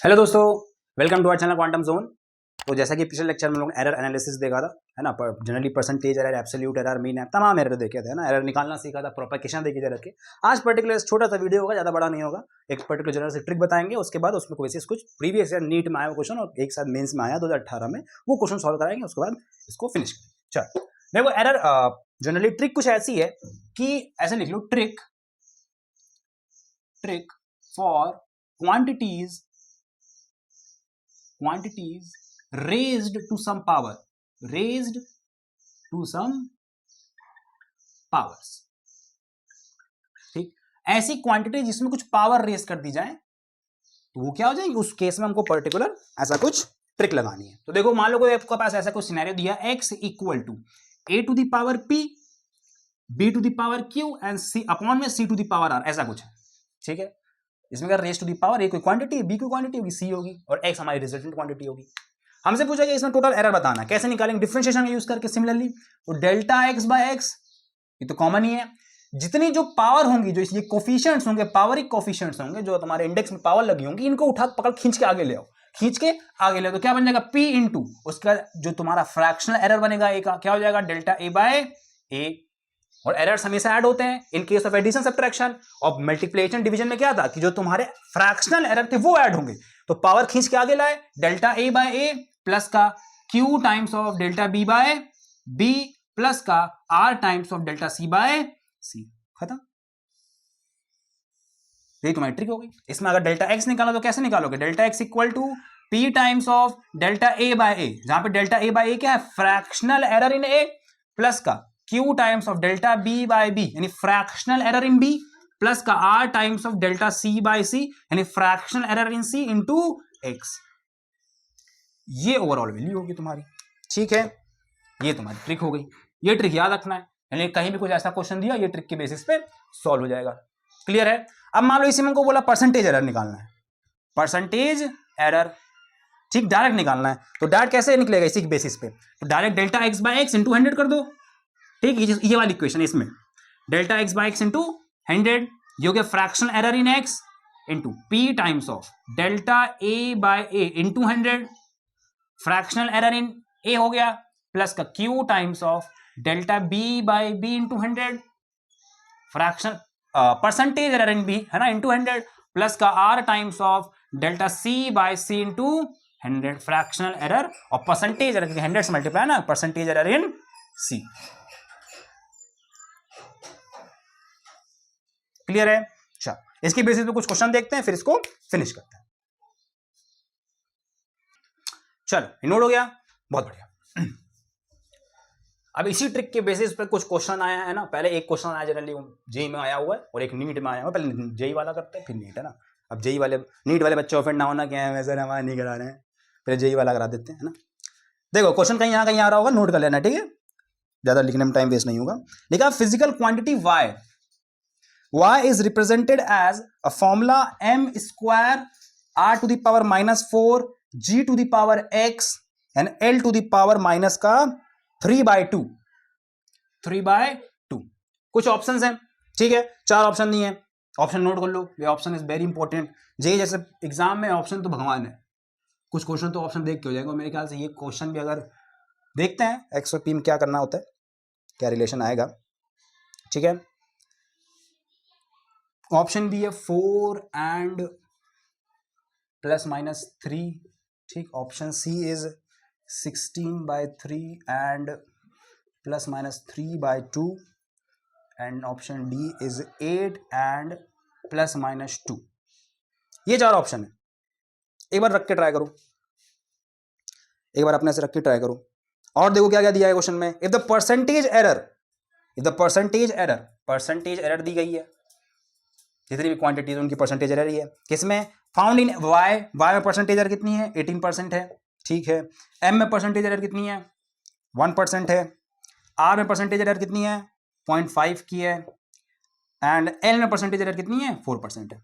Hello दोस्तों, welcome to our channel Quantum Zone. तो जैसा कि पिछले लेक्चर में हम लोग एरर एनालिसिस देखा था, है ना। पर generally percentage error, absolute error, mean error, तमाम एरर देखे थे, है ना। एरर निकालना सीखा था, प्रोपेगेशन देखी एरर के। आज पर्टिकुलर छोटा सा वीडियो होगा, ज़्यादा बड़ा नहीं होगा। एक पर्टिकुलर जनरल से ट्रिक बताएंगे, उसके बाद उसमें कोई कुछ प्रीवियस ईयर नीट में आया क्वेश्चन और एक साथ मेंस में आया 2018 में, वो क्वेश्चन सॉल्व कराएंगे। उसके बाद इसको फिनिश करेंगे। चलो देखो, एरर जनरली ट्रिक कुछ ऐसी है कि ऐसे लिख लो, trick for quantities raised to some powers, ठीक। ऐसी क्वांटिटी जिसमें कुछ पावर रेज कर दी जाए तो वो क्या हो जाएगी, उस केस में हमको पर्टिकुलर ऐसा कुछ ट्रिक लगानी है। तो देखो, मान लो कोई आपके पास ऐसा कुछ सिनेरियो दिया, x equal to a to the power p, b to the power q and c upon में c to the power r, ऐसा कुछ है, ठीक है। इसमें अगर raise to the power, a कोई क्वांटिटी है, बी कोई क्वांटिटी होगी, सी होगी और एक्स हमारी रिजल्टेंट क्वांटिटी होगी। हमसे पूछा गया इसमें टोटल एरर बताना, कैसे निकालेंगे, डिफरेंशिएशन का यूज करके। सिमिलरली तो डेल्टा एक्स बाय एक्स, ये तो कॉमन ही है। जितनी जो पावर होंगी, जो ये कोफिशिएंट्स होंगे, पावरिक कोफिशिएंट्स होंगे, जो तुम्हारे इंडेक्स में पावर लगी होंगी, इनको उठा पकड़ खींच के आगे ले आओ, तो क्या बन जाएगा, p इंटू उसका जो तुम्हारा फ्रैक्शनल एरर बनेगा ए का, क्या हो जाएगा, डेल्टा ए बाय ए। और एरर्स हमेशा ऐड होते हैं in case of addition subtraction. और मल्टीप्लिकेशन डिवीजन में क्या था कि जो तुम्हारे फ्रैक्शनल एरर थे वो ऐड होंगे, तो पावर खींच के आगे लाए, delta a by a plus का q times of delta b by b plus का r times of delta c by c, खत्म। यही तुम्हारी ट्रिक होगी। इसमें अगर डेल्टा एक्स निकालो तो कैसे निकालोगे, delta x equal to p times of delta a by a, जहां पे डेल्टा ए बाय ए क्या है, fractional error in a, plus का q times of delta b by b यानी fractional error in b, plus का r times of delta c by c यानी fractional error in c into x। ये overall value होगी तुम्हारी, ठीक है। ये तुम्हारी ट्रिक हो गई। ये ट्रिक याद रखना है, यानी कहीं भी कुछ ऐसा क्वेश्चन दिया, ये ट्रिक के बेसिस पे सॉल्व हो जाएगा। क्लियर है। अब मान लो इसी में हमको बोला परसेंटेज एरर निकालना है, परसेंटेज एरर, ठीक, डायरेक्ट निकालना है। तो डायरेक्ट कैसे निकलेगा, इसी के बेसिस पे, तो direct delta x by x into 100 कर दो, ठीक। ये वाली इक्वेशन, इसमें delta x by x into 100, जो कि fractional error in x into p times of delta a by a into 100, fractional error in a हो गया, प्लस का q times of delta b by b into 100, fraction percentage error in b, है ना, into 100, plus का r times of delta c by c into 100, fractional error और percentage error 100 से multiply ना, percentage error in c. Clear है। अच्छा, इसके basis पे कुछ क्वेश्चन देखते हैं, फिर इसको फिनिश करते हैं। चलो, नोट हो गया, बहुत बढ़िया। अब इसी ट्रिक के बेसिस पे कुछ क्वेश्चन आया है ना। पहले एक क्वेश्चन आया जनरली जेई में आया हुआ है और एक नीट में आया हुआ है। पहले जेई वाला करते हैं फिर नीट, है ना। अब जेई वाले, नीट वाले बच्चे ऑफेंड ना होना, क्या है सर हमारा नहीं करा रहे हैं, पहले जेई वाला करा देते हैं, है ना। देखो क्वेश्चन कहीं आ रहा होगा, नोट कर लेना, ठीक है, ज्यादा लिखने में टाइम वेस्ट नहीं होगा। लिखा physical quantity y is represented as a formula m square r to the power minus 4 g to the power x and l to the power minus का 3/2। कुछ ऑप्शंस हैं, ठीक है, 4 ऑप्शन दिए हैं। ऑप्शन नोट कर लो, ये ऑप्शन इज वेरी इंपॉर्टेंट। जे जैसे एग्जाम में ऑप्शन तो भगवान है, कुछ क्वेश्चन तो ऑप्शन देख के हो जाएगा। मेरे ख्याल से ये क्वेश्चन भी अगर देखते हैं एक्स और पी में क्या करना होता है, क्या रिलेशन आएगा, ठीक है। ऑप्शन बी है 4 एंड प्लस माइनस 3, ठीक। Option c is 16/3 and plus minus 3/2 and option d is 8 and plus minus 2। ये 4 ऑप्शन है। एक बार रख के ट्राई करो, एक बार अपने से रख के ट्राई करो और देखो क्या क्या दिया है क्वेश्चन में। इफ द परसेंटेज एरर दी गई है, जितनी भी क्वांटिटीज उनकी परसेंटेज एरर ही है। किसमें, फाउंड इन वाई में परसेंटेज एरर कितनी है, 18% है, ठीक है। एम में परसेंटेज एरर कितनी है, 1% है। आर में परसेंटेज एरर कितनी है, 0.5 की है। एंड एल में परसेंटेज एरर कितनी है, 4% है।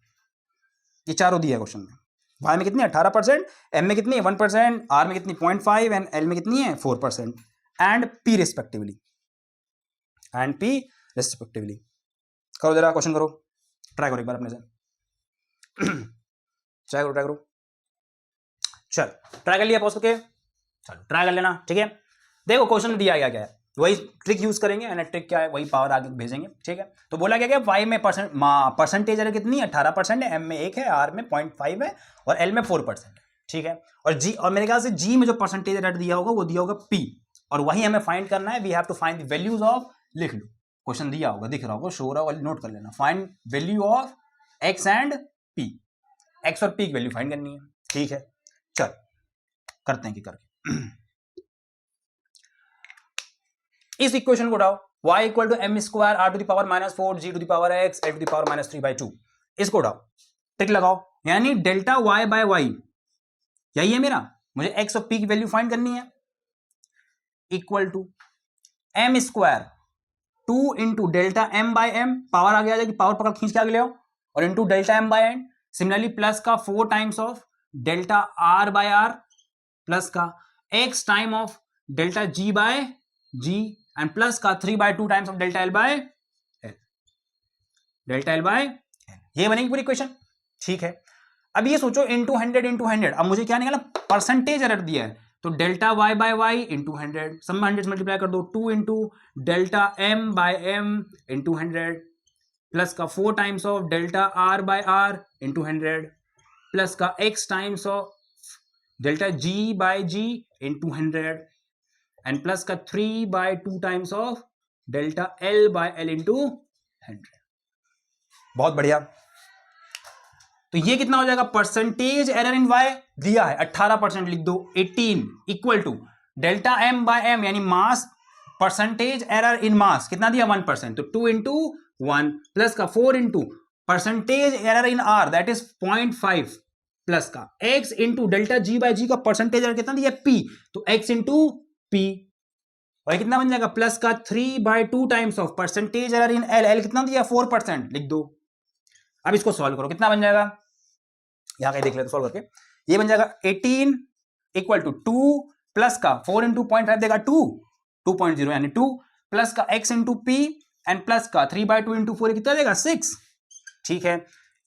ये चारों दिया है क्वेश्चन में। वाई में कितनी है, 18%, एम में कितनी है, 1%, आर में कितनी 0.5 एंड एल में कितनी है, 4% एंड पी रिस्पेक्टिवली, करो जरा क्वेश्चन करो, ट्राई करो एक बार अपने से ट्राई करो चल ट्राई कर लिया पहुंच के, चलो ट्राई कर लेना, ठीक है। देखो क्वेश्चन में दिया गया क्या है, वही ट्रिक यूज करेंगे, एंड ट्रिक क्या है वही पावर आगे भेजेंगे, ठीक है। तो बोला गया वाई में परसेंटेज एरर कितनी है 18% है, एम में 1 है, आर में 0.5 है और एल में 4% है, ठीक है। और जी, और मेरे ख्याल से जी में जो परसेंटेज एरर दिया होगा वो दिया होगा पी, और वही हमें फाइंड करना है। We have to find the values of, लिख लो क्वेश्चन दिया होगा, दिख रहा होगा, शो रहा होगा, नोट कर लेना। Find value of x and P, x और पी की वैल्यू फाइंड करनी है, ठीक है। चल करते हैं कि करके इस इक्वेशन को उठाओ, y equal to m square r to the power -4 g to the power x l to the power -3/2, इसको उठाओ, टिक लगाओ, यानी डेल्टा y बाय वाई यही है मेरा, मुझे x और p की वैल्यू फाइंड करनी है, equal to m square 2 into delta m by m, power आ गया, पावर पकड़ खींच के आगे ले आओ, और into delta m by n, similarly plus का 4 times of delta r by r, plus का x time of delta g by g, and plus का 3/2 times of delta l by l, delta l by l, ये बनेगी पूरी equation, ठीक है। अब ये सोचो इंटू 100, अब मुझे क्या निकाला, परसेंटेज एरर दिया है, तो delta y by y into 100, सब में 100 मल्टीप्लाई कर दो, 2 into delta m by m into 100, plus का 4 times of delta r by r into 100, plus का x times of delta g by g into 100, and plus का 3/2 times of delta l by l into 100। बहुत बढ़िया, तो ये कितना हो जाएगा, परसेंटेज एरर इन y दिया है 18%, लिख दो 18 equal to delta m by m, यानी मास, परसेंटेज एरर इन मास कितना दिया 1%, तो 2 इंटू 1, प्लस का 4 into percentage error in r that is 0.5, plus का x into delta g by g का परसेंटेज एरर कितना दिया p, तो x इंटू p, और कितना बन जाएगा, प्लस का 3/2 times of percentage error in l, l कितना दिया 4%, लिख दो। अब इसको सॉल्व करो, कितना बन जाएगा, यहां कहीं देख लेते सॉल्व करके, ये बन जाएगा 18 इक्वल टू 2 प्लस का 4 इंटू 0.5 देगा 2.0 यानी 2, प्लस का x into p, and plus का 3/2 इंटू 4 कितना देगा 6, ठीक है।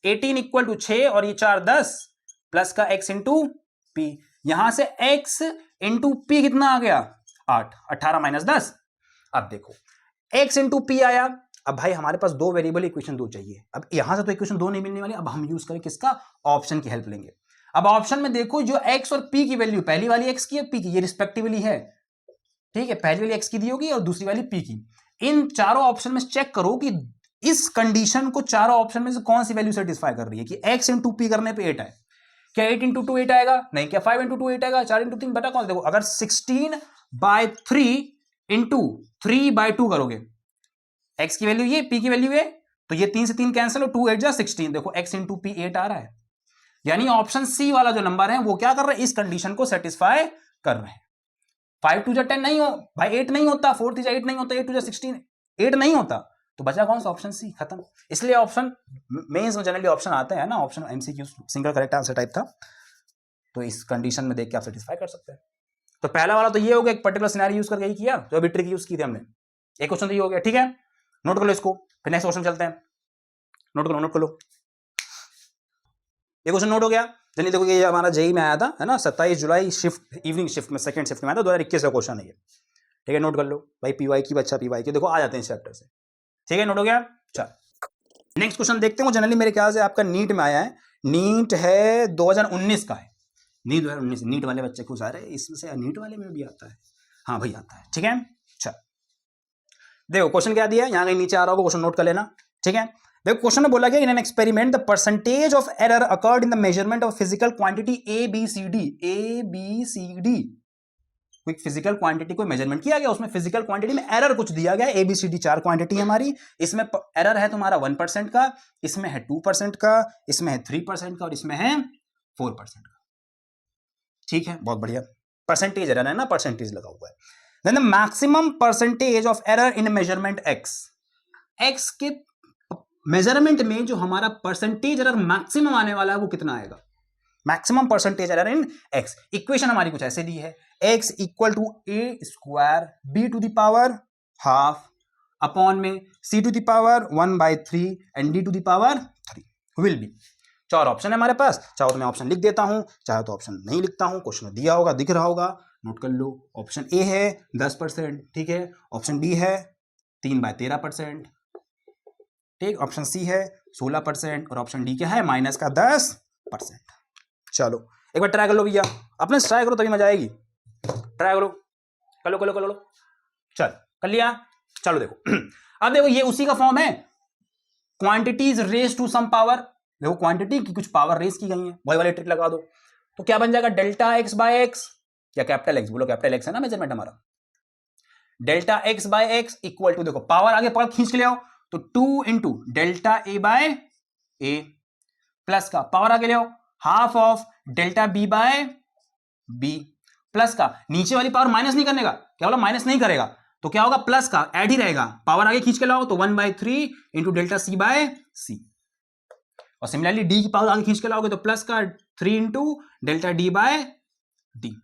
18 इक्वल टू 6 और ये 4 10, प्लस का x इंटू p, यहां से x इंटू p कितना आ गया 8, 18 माइनस 10। अब देखो x इंटू पी आया, अब भाई हमारे पास दो वेरिएबल इक्वेशन दो चाहिए, अब यहां से तो इक्वेशन दो नहीं मिलने वाली, अब हम यूज करें किसका, ऑप्शन की हेल्प लेंगे। अब ऑप्शन में देखो जो x और p की वैल्यू, पहली वाली x की और p की, ये रिस्पेक्टिवली है, ठीक है, पहली वाली x की दी होगी और दूसरी वाली p की। इन चारों ऑप्शन में चेक करो कि इस कंडीशन को चारों ऑप्शन में से कौन सी वैल्यू सेटिस्फाई कर रही है, कि x इंटू p करने पे 8 है, क्या 8 इंटू 2 8 आएगा, नहीं, क्या 5 इंटू 2 8 आएगा, 4 इंटू 3 बटा कौन, देखो अगर 16/3 इंटू 3/2 करोगे, x की वैल्यू ये, p की वैल्यू ये, तो ये 3 से 3 कैंसिल, और 2 8 जा 16, देखो x इंटू p 8 आ रहा है, यानी ऑप्शन सी वाला जो नंबर है वो क्या कर रहा है, इस कंडीशन को सेटिस्फाई कर रहे हैं। 5 2 जा 10 नहीं हो भाई, 8 नहीं होता, 4 3 जा 8 नहीं होता, 8 2 जा 16, 8 नहीं होता, तो बचा कौन सा, ऑप्शन सी, खत्म। इसलिए ऑप्शन मेंस में जनरली ऑप्शन आते हैं ना, option MCQ single correct answer type था, तो इस कंडीशन में देख के आप सेटिस्फाई कर सकते हैं। तो पहला वाला तो ये हो गया, एक पर्टिकुलर सिनेरियो यूज करके ही किया, जो अभी ट्रिक यूज की थी हमने, एक क्वेश्चन तो ये हो गया, ठीक है, नोट कर लो इसको, फिर नेक्स्ट क्वेश्चन चलते हैं, नोट करो नोट कर लो, ये क्वेश्चन नोट हो गया। चलिए देखो ये हमारा जेई में आया था, है ना, 27 जुलाई शिफ्ट, इवनिंग शिफ्ट में, सेकंड शिफ्ट में आया था, 2021 का क्वेश्चन है ये, ठीक है, नोट कर लो भाई, पीवाई की बच्चा पीवाई की, देखो आ जाते हैं इस चैप्टर से, ठीक है, नोट हो गया। चल नेक्स्ट क्वेश्चन देखते हैं, जनरली मेरे ख्याल से आपका नीट में आया है, नीट है 2019 का है, नीट 2019, नीट वाले बच्चे खुश आ रहे हैं, इसमें से नीट वाले में भी आता है, हाँ भाई आता है, ठीक है। चल देखो क्वेश्चन क्या दिया है, यहाँ कहीं नीचे आ रहा होगा, क्वेश्चन नोट कर लेना, ठीक है। देखो क्वेश्चन में बोला गया, in an experiment the percentage of error occurred in the measurement of physical quantity a b c d, कोई फिजिकल क्वांटिटी को मेजरमेंट किया गया, उसमें फिजिकल क्वांटिटी में एरर कुछ दिया गया, a b c d 4 quantity हमारी, इसमें एरर है तुम्हारा 1% का, इसमें है 2% का, इसमें है 3% का, और इसमें है 4% का, ठीक है, बहुत बढ़िया, परसेंटेज एरर है ना, परसेंटेज लगा हुआ है। Then the maximum percentage of error in measurement x के मेजरमेंट में जो हमारा परसेंटेज एरर मैक्सिमम आने वाला है वो कितना आएगा, maximum percentage error in x. Equation हमारी कुछ ऐसे दी है, x equal to a square b to the power half upon में c to the power 1/3 and d to the power 3 will be, 4 option है हमारे पास, चाहो तो मैं ऑप्शन लिख देता हूं, चाहे तो ऑप्शन नहीं लिखता हूं, क्वेश्चन में दिया होगा, दिख रहा होगा, नोट कर लो। ऑप्शन ए है 10%, ठीक है। ऑप्शन बी है 3/13%, ठीक। ऑप्शन सी है 16% और ऑप्शन डी क्या है माइनस का 10%। चलो एक बार ट्राई कर लो भैया, अपने ट्राई करो तभी मजा आएगी। ट्राई करो, कर लो कर लो कर लो, चल कर लिया। चलो देखो अब देखो ये उसी का फॉर्म है, quantities raise to some power. देखो क्वांटिटी की कुछ पावर रेज की गई है, वही वाली ट्रिक लगा दो। तो क्या बन जाएगा डेल्टा एक्स बाय एक्स या कैपिटल एक्स, बोलो कैपिटल एक्स है ना मेजरमेंट हमारा। Delta x by x equal to, देखो पावर आगे पावर खींच के ले आओ, तो 2 into delta a by a plus का पावर आगे ले आओ half of delta b by b plus का नीचे वाली पावर माइनस नहीं करने का, क्या बोला माइनस नहीं करेगा, तो क्या होगा प्लस का ऐड ही रहेगा, पावर आगे खींच के लाओ तो 1/3 इंटू डेल्टा सी बाय सी। और सिमिलरली डी की पावर आगे खींच के लाओगे तो प्लस का 3 into delta d by d.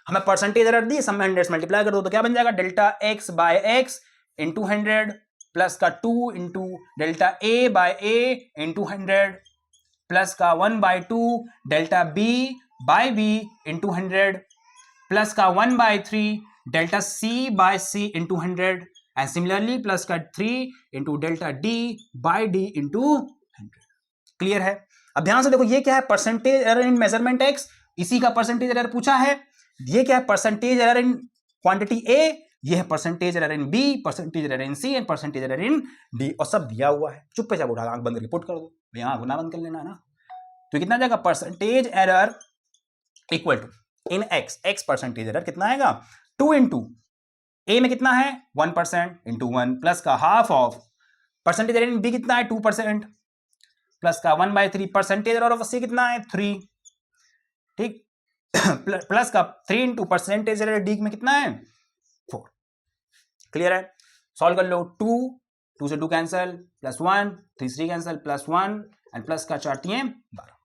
हमें परसेंटेज एरर दी, सब में 100 मल्टीप्लाई कर दो तो क्या बन जाएगा delta x by x into 100 plus का 2 into delta a by a into 100 plus का 1/2 delta b by b into 100 plus का 1/3 delta c by c into 100 and similarly plus का 3 into delta d by d into 100। Clear है? अब ध्यान से देखो ये क्या है, percentage error in measurement x, इसी का परसेंटेज एरर पूछा है। ये क्या है, percentage error in quantity a, ये है percentage error in b, percentage error in c and percentage error in d, और सब दिया हुआ है। चुप पे जब उठा आंख बंद करके पुट कर दो, भैया आंख ना बंद कर लेना है ना। तो कितना जाएगा percentage error equal to in x, x percentage error कितना आएगा 2 इंटू ए में कितना है 1% इंटू 1 प्लस का half of percentage error in b कितना है 2% प्लस का 1/3 परसेंटेज एरर ऑफ सी कितना है 3, ठीक, प्लस का 3 इंटू परसेंटेज एरर डी में कितना है 4। क्लियर है? सॉल्व कर लो, 2 से 2 cancel, plus 1 3 3 cancel, plus 1 and plus का 4 3 12।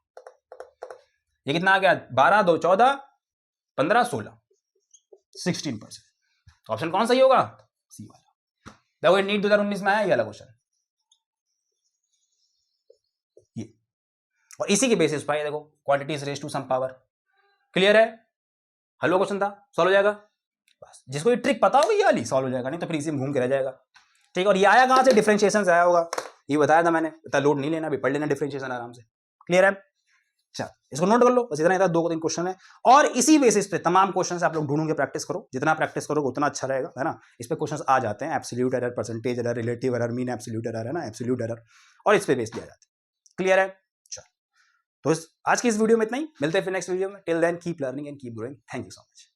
ये कितना आ गया 12 2 14 15 16 16%। ऑप्शन कौन सही होगा? सी वाला। देखो ये नीट 2019 में आया ये वाला क्वेश्चन, ये, और इसी के बेसिस पर देखो quantities raise to some power. Clear है? हलो क्वेश्चन था, सॉल्व हो जाएगा। बस जिसको ये ट्रिक पता होगी ये वाली सॉल्व हो जाएगा, नहीं तो फिर इसी में घूम के रह जाएगा। ठीक, और ये आया कहां से? डिफरेंशिएशन से आया होगा, ये बताया था मैंने, इतना लोड नहीं लेना, अभी पढ़ लेना डिफरेंशिएशन आराम से। क्लियर है? चल इसको नोट कर लो, बस इतना, 2-3 क्वेश्चन है, और इसी बेसिस पे तमाम क्वेश्चन आप लोग ढूंढोगे, प्रैक्टिस करो, जितना प्रैक्टिस करोगे उतना अच्छा रहेगा, है ना। इस पे क्वेश्चन आ जाते हैं, absolute error, percentage error, relative error, mean absolute error, है ना, एब्सोल्यूट एरर, और इस पे बेस दिया जाता है। क्लियर है? चल तो आज की इस वीडियो में इतना ही, मिलते हैं फिर नेक्स्ट वीडियो में। Till then keep learning and keep growing. Thank you so much.